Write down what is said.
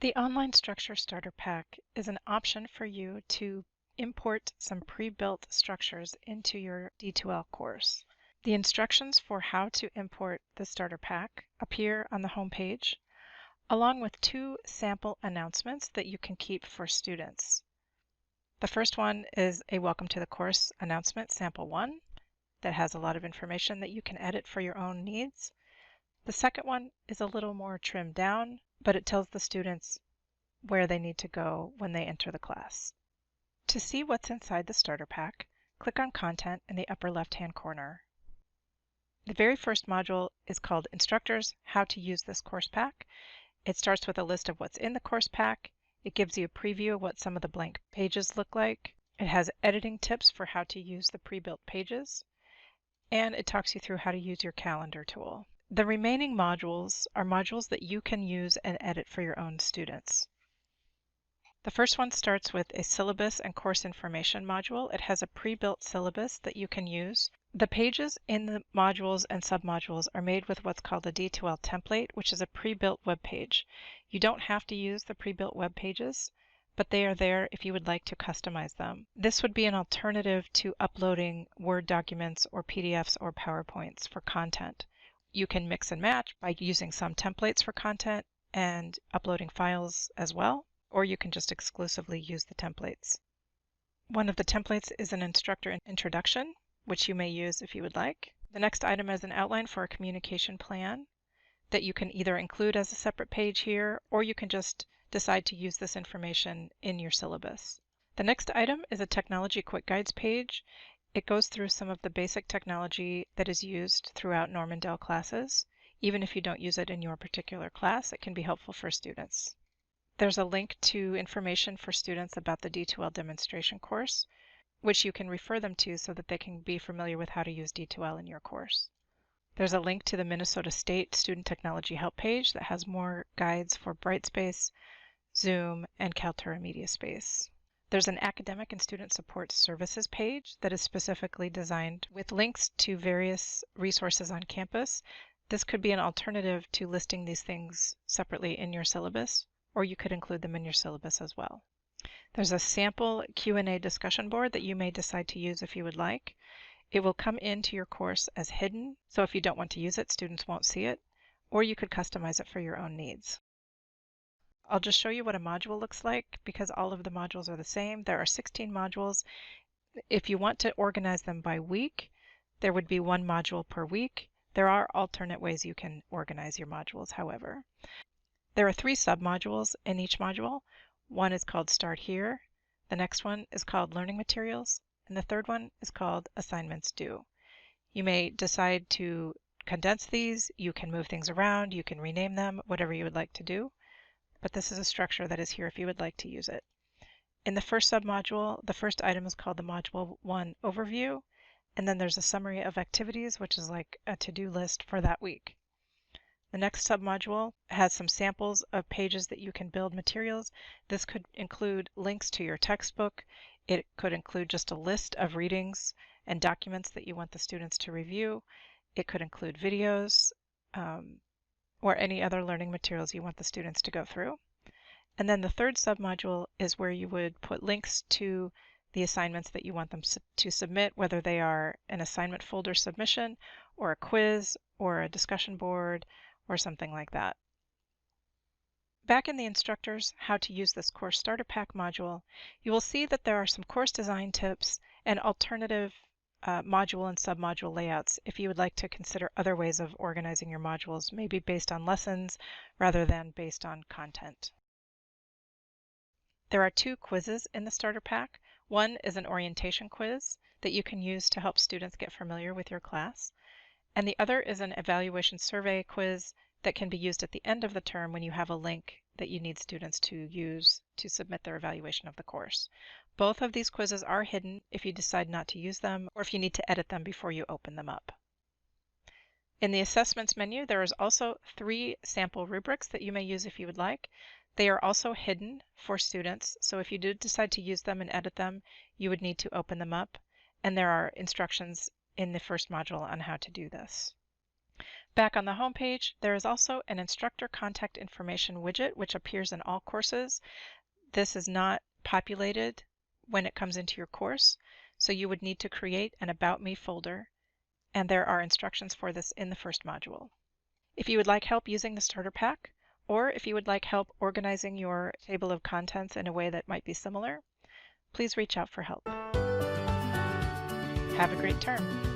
The Online Structure Starter Pack is an option for you to import some pre-built structures into your D2L course. The instructions for how to import the starter pack appear on the home page, along with two sample announcements that you can keep for students. The first one is a Welcome to the Course announcement, Sample 1, that has a lot of information that you can edit for your own needs. The second one is a little more trimmed down, but it tells the students where they need to go when they enter the class. To see what's inside the starter pack, click on Content in the upper left-hand corner. The very first module is called Instructors, How to Use This Course Pack. It starts with a list of what's in the course pack. It gives you a preview of what some of the blank pages look like. It has editing tips for how to use the pre-built pages, and it talks you through how to use your calendar tool. The remaining modules are modules that you can use and edit for your own students. The first one starts with a syllabus and course information module. It has a pre-built syllabus that you can use. The pages in the modules and submodules are made with what's called a D2L template, which is a pre-built web page. You don't have to use the pre-built web pages, but they are there if you would like to customize them. This would be an alternative to uploading Word documents or PDFs or PowerPoints for content. You can mix and match by using some templates for content and uploading files as well, or you can just exclusively use the templates. One of the templates is an Instructor Introduction, which you may use if you would like. The next item is an outline for a communication plan that you can either include as a separate page here, or you can just decide to use this information in your syllabus. The next item is a Technology Quick Guides page. It goes through some of the basic technology that is used throughout Normandale classes. Even if you don't use it in your particular class, it can be helpful for students. There's a link to information for students about the D2L demonstration course, which you can refer them to so that they can be familiar with how to use D2L in your course. There's a link to the Minnesota State Student Technology Help page that has more guides for Brightspace, Zoom, and Kaltura MediaSpace. There's an Academic and Student Support Services page that is specifically designed with links to various resources on campus. This could be an alternative to listing these things separately in your syllabus, or you could include them in your syllabus as well. There's a sample Q&A discussion board that you may decide to use if you would like. It will come into your course as hidden, so if you don't want to use it, students won't see it, or you could customize it for your own needs. I'll just show you what a module looks like because all of the modules are the same. There are 16 modules. If you want to organize them by week, there would be one module per week. There are alternate ways you can organize your modules, however. There are 3 submodules in each module. One is called Start Here, the next one is called Learning Materials, and the third one is called Assignments Due. You may decide to condense these, you can move things around, you can rename them, whatever you would like to do, but this is a structure that is here if you would like to use it. In the first submodule, the first item is called the Module 1 Overview, and then there's a summary of activities, which is like a to-do list for that week. The next submodule has some samples of pages that you can build materials. This could include links to your textbook. It could include just a list of readings and documents that you want the students to review. It could include videos or any other learning materials you want the students to go through. And then the third submodule is where you would put links to the assignments that you want them to submit, whether they are an assignment folder submission or a quiz or a discussion board or something like that. Back in the Instructors How to Use This Course Starter Pack module, you will see that there are some course design tips and alternative module and submodule layouts if you would like to consider other ways of organizing your modules, maybe based on lessons rather than based on content. There are 2 quizzes in the starter pack. One is an orientation quiz that you can use to help students get familiar with your class. And the other is an evaluation survey quiz that can be used at the end of the term when you have a link that you need students to use to submit their evaluation of the course. Both of these quizzes are hidden if you decide not to use them or if you need to edit them before you open them up. In the assessments menu, there is also 3 sample rubrics that you may use if you would like. They are also hidden for students, so if you do decide to use them and edit them, you would need to open them up, and there are instructions in the first module on how to do this. Back on the home page, there is also an instructor contact information widget which appears in all courses. This is not populated when it comes into your course, so you would need to create an About Me folder, and there are instructions for this in the first module. If you would like help using the starter pack, or if you would like help organizing your table of contents in a way that might be similar, please reach out for help. Have a great term.